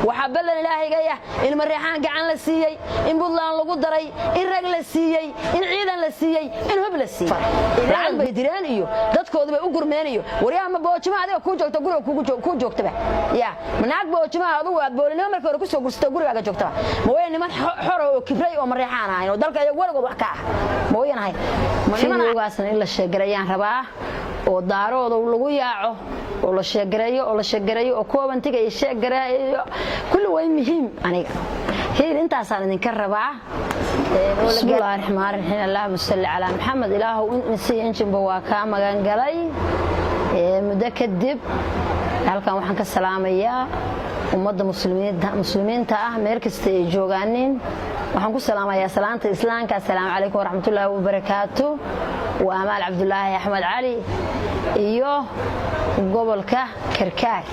وحبلنا إلهي جاية إن مريحان قعن لسيي إن بطلان لقو دري إن رجل لسيي إن عيدا لسيي إن هبل لسيي لعن بيدران إيو dadkooda bay u gurmeenayo wariyaha ma boojimada ku joogto guriga ku joogtaba ya manaag boojimada adu waad boolinimo markii hore ku soo gursto gurigaaga joogtaba ma way niman xor oo kibray oo mareexaan ah oo dalka ayagu walagood wax ka ah ma waynahay manigaasan in la sheegarayaan rabaa oo daarooda lagu yaaco oo la sheegareeyo oo koobantiga ay sheegareeyo kullu way muhiim aniga هي أنت أصلاً نكربها بسم الله الرحمن الرحيم اللهم صل على محمد إله ونسي إنشن بواكا مغان قلي مدكدب هل كان وحنك السلامية ومضى مسلمين تاه ميركز جوغانين وحنكو السلامية سلامة الإسلام السلام عليكم ورحمة الله وبركاته وأمال عبد الله أحمد علي إيوه قبلك كركاك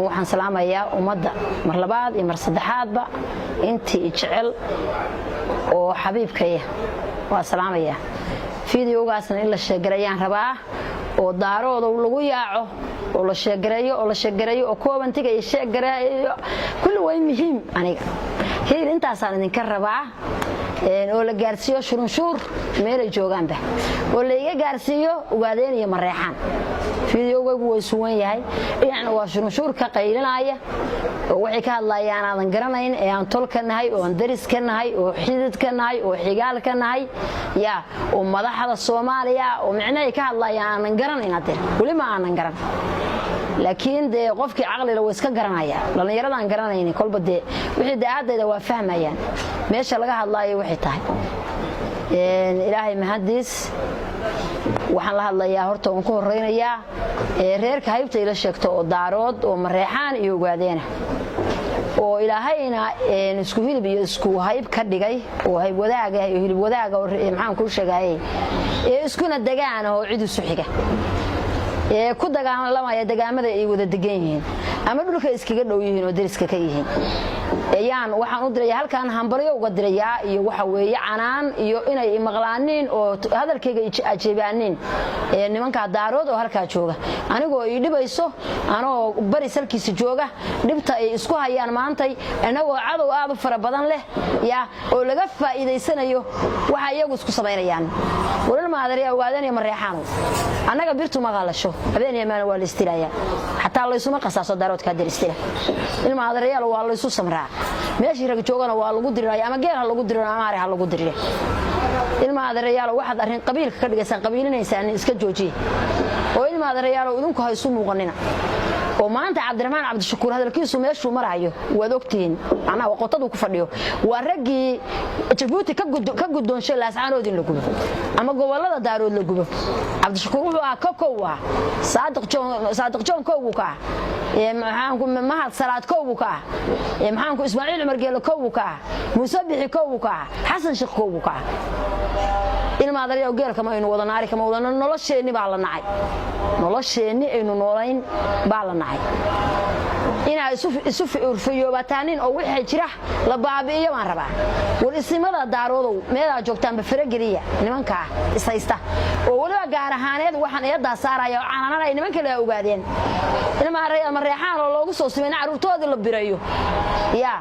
waxaan salaamayaa ummadda mar labaad iyo mar saddexaadba intii jecel oo xabiibkaya waa salaamayaa fiidiyowgaasna in la sheegarayaan rabaa oo daarooda lagu yaaco oo la sheegareeyo oo koobantiga ay sheegareeyo kullu way muhiim aniga هي أنت أصلاً نكربها ولا جارسيو شرنشور ميل جوجانبه ولا يجي جارسيو وبعدين يمريحان فيديو ويسوون ياهي يعني وشرنشور كقيلنا عيه وحكى الله يعني أنا قرنين يعني طول كنهاي وندرس كنهاي وحيد كنهاي وحجال كنهاي يا ومضح هذا الصومالية ومعناه يكى الله يعني أنا قرنين هذا ولما أنا قرن لكن ده قفك عقلي لو اسك قرنايا لأن يردان قرنيني كل بدي وحيد عادة ده وفهمه يعني ماشي لقى الله وحي تاعي إلهي مهندس waxaan la hadlayaa horta aan ku horeynayaa reerka haybta ila sheegto oo daarood oo mareexaan iyo ogaadeena oo ilaahayna isku hilib iyo isku hayb ka dhigay oo hayb wadaaga iyo hilib wadaaga oo maxaan ku sheegay iskuna dagaan oo cid isu xiga ku dagaalamaya dagaamada ay wada degan yihiin ama dhulka iskaga dhow yihiin oo dariska ka yihiin ayaan waxaan u diray halkaan hambalyo uga dirayaa iyo waxa weeye canaan iyo inay maqlaaniin oo hadalkayga ajeebaaniin nimanka daarood oo halka jooga anigoo ay dhibayso anoo bari salkiisa jooga dhibta ay isku hayaan maantay anagoo cadow aad u fara badan leh ya oo laga faa'iideysanayo waxa iyagu isku sameynayaan walal maadariya ogaadeen mareexaan anaga birtu maqalasho habeen yamaan waa la istiraya hatta la isuma qasaaso daaroodka diristira ilma maadariya waa la isu samraa meeshii rag joogana waa lagu diray ama geel ha lagu diray ama ari ha lagu diray ilma adeerayaal waxaad arin qabiilka ka dhigaysan qabiilinaysan iska joojiye oo ilma adeerayaal idinku hayso muuqanina oo maanta Cabdiraxmaan Cabdishakuur hadalkiisu meeshuu marayo waad ogtiin ana waqtadu ku fadhiyo waa ragii Djibouti ka guddoonshay laascaanood in la gubo ama gobolada daarood la gubo Cabdishakuur wuxuu ka koowa Saadiq Joon koowu ka maxaan ku mahad salaad koowu ka maxaan ku Ismaaciil Umar Geelo koowu ka Musabbixi koowu ka Xasan Sheekh koowu ka ilma adeerayaal geelka ma aynu wada naari kama wada nolosheeni baa la nacay nolosheeni aynu noolayn baa la nacay ina isu urfiyoobataanin oo wixii jira la baabi'iyo waan rabaa war isimada daaroodow meela joogtaan bafarageliya nimanka isaysta oo waliba gaar ahaaneed waxaan eedaa saaraya oo aananay nimanka la ogaadeen ilma mareexaan oo loogu soo sameeyay caruurtooda la birayo ya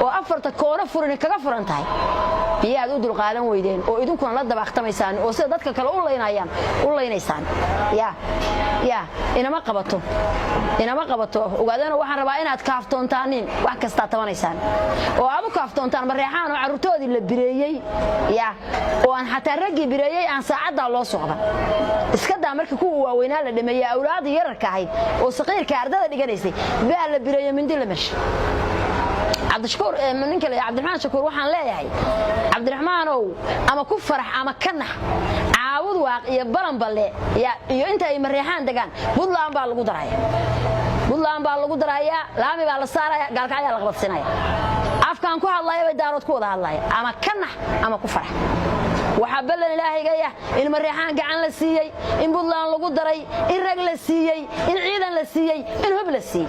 oo afarta koona furin kaga furan tahay biyaad u dul qaadan weydeen oo idinkuna la dabaqtamaysaan oo sida dadka kale u leynaysaan ya inama qabato ogaadana waxaan rabaa inaad kaaftoontaaniin wax kasta tabanaysaan oo aad u kaaftoontaan mareexaan oo caruurtoodii la bireeyay ya oo aan xataa ragii bireeyay aan saacada loo socda iska daa markii kuwa waaweynaa la dhameeyay awlaad yararka ahayd oo saqiirka ardada dhiganaysay baa la bireeyay mindi la marsh Cabdishakuur ninka la Cabdiraxmaan Shakuur waxaan leeyahay Cabdiraxmaanow ama ku farax ama kanax caawud waaq iyo balanballe iyo inta ay mareexaan degaan Buntland baa lagu darayaa laami baa la saaraya gaalka ayaa la qabsanaya afkaan ku hadlayo bay daarood ku wada hadlaya ama kanax ama ku farax وحبل إلهي جاية إن مريحان قعن لسيي إن بطلان لقو دري إن رجل لسيي إن عيدا لسيي إن هب لسيي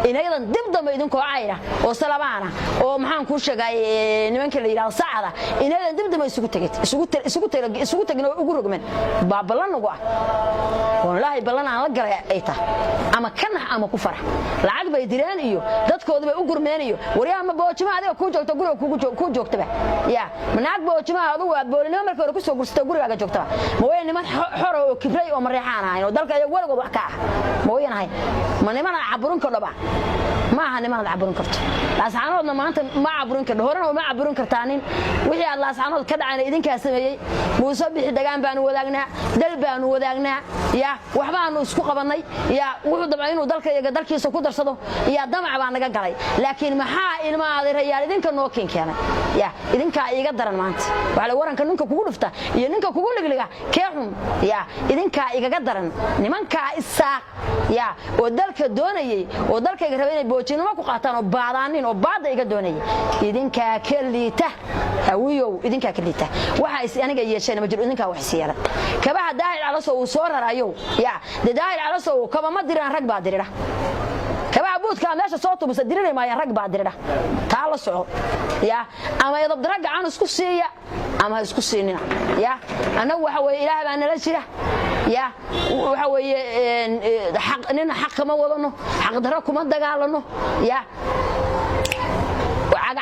إن أيضا دبضة ما يدونكوا عايرة وسلامانا ومحان كوشة جاي نمانك اللي يرى صعدة إن أيضا دبضة ما يسقط جنو أقول من بابلان نقوى والله بلان على الجرا أيته أما كنا أما كفر العقبة يديران إيو دتك وده بأقول منيو وريا ما بوجمع هذا كوجو تقول كوجو تبع يا من عقبة بوجمع هذا بقول نمر كورك سوق تقول على جوك تبع موين ما حر كبري ومريحان هاي ودلك يقول قبل كاه موين هاي ما عبرون كلبا ما هنما عبرون كرت لاسعانودنا maanta ma caburin karto horena ma caburin kartaanin wixii aad laascaanood ka dhacay idinka sameeyay muuso bixi dagaan baan wadaagnaa dal baan wadaagnaa ya waxbaan isku qabanay ya wuxuu dabay inuu dalkiisa ku darsado ya damac baan naga galay laakiin maxaa ilmaade rayaal idinka noo keenay ya idinka iga daran maanta waxa waranka ninka kugu dhufta iyo ninka kugu ligliga keexun ya idinka iga daran nimanka isaaq ya oo dalka doonayay oo dalkayga rabay inay boojinimo ku qaataan oo baadaanin oo baada iga doonayay idinka kaliita hawiyow idinka kaliita waxa aniga yeesheen ma jiro idinka wax siyaala kabaha daahir ala soo soo rarayo ya daahir ala soo kaba ma diraan rag baa dirira kaba abuudka meesha soo tubisa dirirey ma rag baa dirira taa la soo ya ama idab daraga aan isku siiya ama isku siinina ya ana waxa way ilaahay baa nala jira ya waxa way xaq nina xaq ma wadano xaq daro kuma dagaalano ya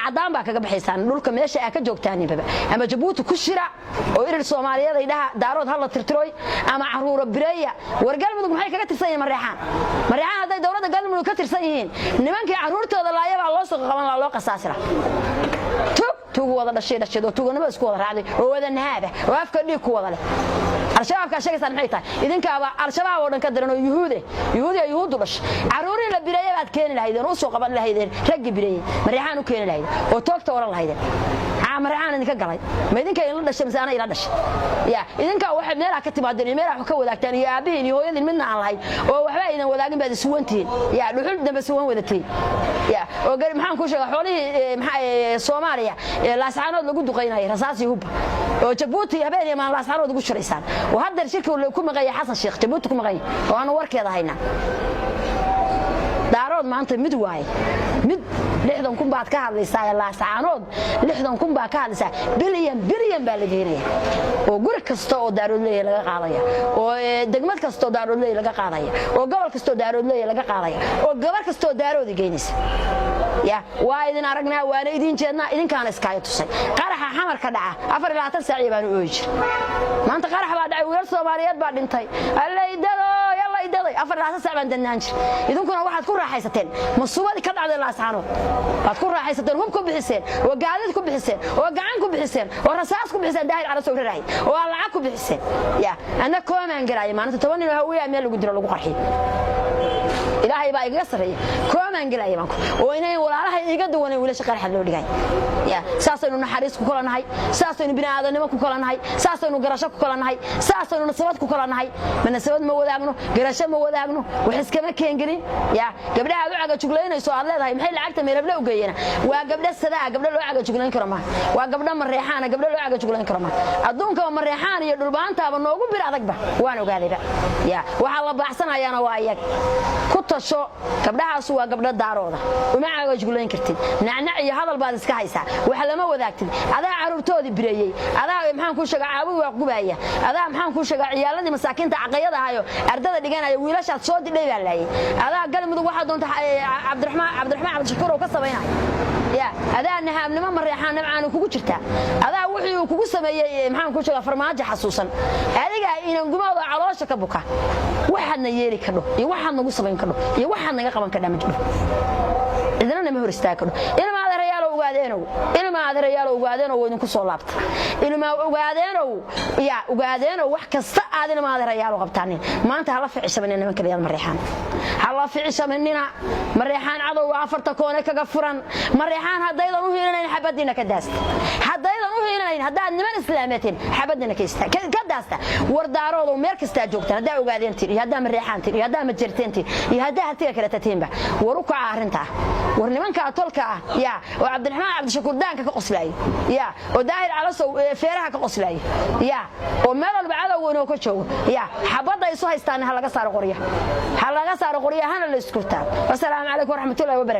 عدان بقى كجبحيسان دولك ماشي أكجوكتاني بابا أما جبوت كشرة أو إير الصومالية ده دارود هلا ترتروي أما عرورة برية ورجال مدوم هاي كتير سيء مريحان هذا دورة قال منو كتير سيئين نمان كي عرورته هذا لا يبغى الله سق قبل الله قصاصرة تو هذا الشيء تو نبى سكوا هذا هو هذا النهاية وافكر لي كوا هذا الشباب كشيء سامحيته إذن كابا الشباب ورن كدرنا يهود بس عروري البرية بعد كين الهيدن وسق قبل الهيدن رج برية مريحان وكين الهيدن وتوقت ورا الهيدن مريحان إنك قلي ما إذن كين لنا الشمس أنا إلى دش يا إذن كا واحد ميرا كتب الدنيا ميرا حكوا ذاك تاني يا أبيني هو يدل منا على الهيد وحباينا وذاك بعد سوونتين يا لحول ده بسوون وذتين يا وقال محن كوش حولي الصومالية لاسعانود لو دقيناي رصاصي هوب جبوتي هبيني ما لاسعانود ugu sharaysaan وهذا الشركه اللي ku maqay Xasan Sheekh Jabuuti ku maqay oo aan warkeeda hayna daarood maanta mid waay mid 60 kun baad ka hadlaysaa laasaanood 60 kun baa ka hadlaysaa bilyan baa la geenaya oo guri kasta oo daarood leeyahay laga qaadaya oo degmad kasta oo daarood leeyahay laga qaadaya oo gobol kasta oo daarood leeyahay laga qaadaya oo gabar kasta oo daarood geynaysa ya waa idin aragnaa waana idin jeednaa idinkaan iskaayo tusay qaraxa xamar ka dhaca 24 saac baan u ooyay maanta qarax baa dhacay wiil Soomaaliyeed baa dhintay alla idado 24 saac baan danaan jir idinkuna waxaad ku raaxaysateen masuubadi ka dhacday laasaanood waad ku raaxaysateen hub ku bixiseen oo gaadiid ku bixiseen oo gacan ku bixiseen oo rasaas ku bixiseen daahir ala soo raray oo lacag ku bixiseen ya ana koomaan garaay maanta 10 nin hawiya meel lagu diro lagu qarxiyo ilaahay baa iga sareeyay koomaan garaay maanku oo inay walaalaha iga duwanay wiilasha qarxa loo dhigay ya saasaynu naxariis ku kala nahay saasaynu bini'aadanimo ku kala nahay saasaynu garasho ku kala nahay saasaynu nasabad ku kala nahay manasabad ma wadaagno garasho ma wadaagno wax iskama keengelin ya gabdhaha aad u caga jugleynayso aad leedahay maxay lacagta meelabla u geeyana waa gabdha sadaa gabdha loo caga jugleyn karo ma waa gabdha mareexaan gabdha loo caga jugleyn karo ma adduunka mareexaan iyo dhulbaantaaba noogu bir adagba waan ogaadayba ya waxa la baaxsanayaana waa ayag ku tasho gabdhahaas waa gabdha daarooda uma caga jugleyn kartid nacnac iyo hadal baad iska haysaa wax lama wadaagtid adaa caruurtoodii bireeyay adaa maxaan ku sheegay caawi waa qubaya adaa maxaan ku sheegay ciyaaladii masaakiinta aqayada ahayo ardada dhiganaya wiilashaad soo didhay baa laayay adaa galmudug waxa doonta Cabdiraxmaan Cabdishakuur oo ka sameeyay ya adaa nahaabnimo mareexaan nabcaan kugu jirta adaa wixii kugu sameeyay maxaan ku sheegay farmaajo xasuusan adiga inaan gumada caloosha ka buka waxaadna yeeri kadho iyo waxaad nagu sameyn kadho iyo waxaad naga qaban kadhaa ma jiro idinna ma hor istaagno ilma adeerayaal ogaadeen oo idinku soo laabta ilma ogaadeen wax kasta aad ilma adeerayaal qabtaan maanta hala ficsamanina nimanka leeyahay mareexaan hala ficsamanina mareexaan cadow afarta koone kaga furan mareexaan hadaydan u heelanayn xabadiina ka daasta haddaydan u hiilanayn haddaad niman islaamateen xabadana ka daasta wardaarood meel kasta joogtaan haddaa ogaadeentiin iyo haddaa mareexaantiin iyo haddaa majarteentiin iyo haddaa hatiga kala tateenba war u kaca arinta war nimanka tolka ya oo Cabdiraxmaan Cabdishakuur daanka ka qoslay ya oo daahir calasow feeraha ka qoslay ya oo meel walba cadawgoono ka joogo ya xabada ay soo haystaan ha laga saaro qoryaha hana la isku taa. Wassalaamu calaykum waraxmatullaahi wabarakaatuh.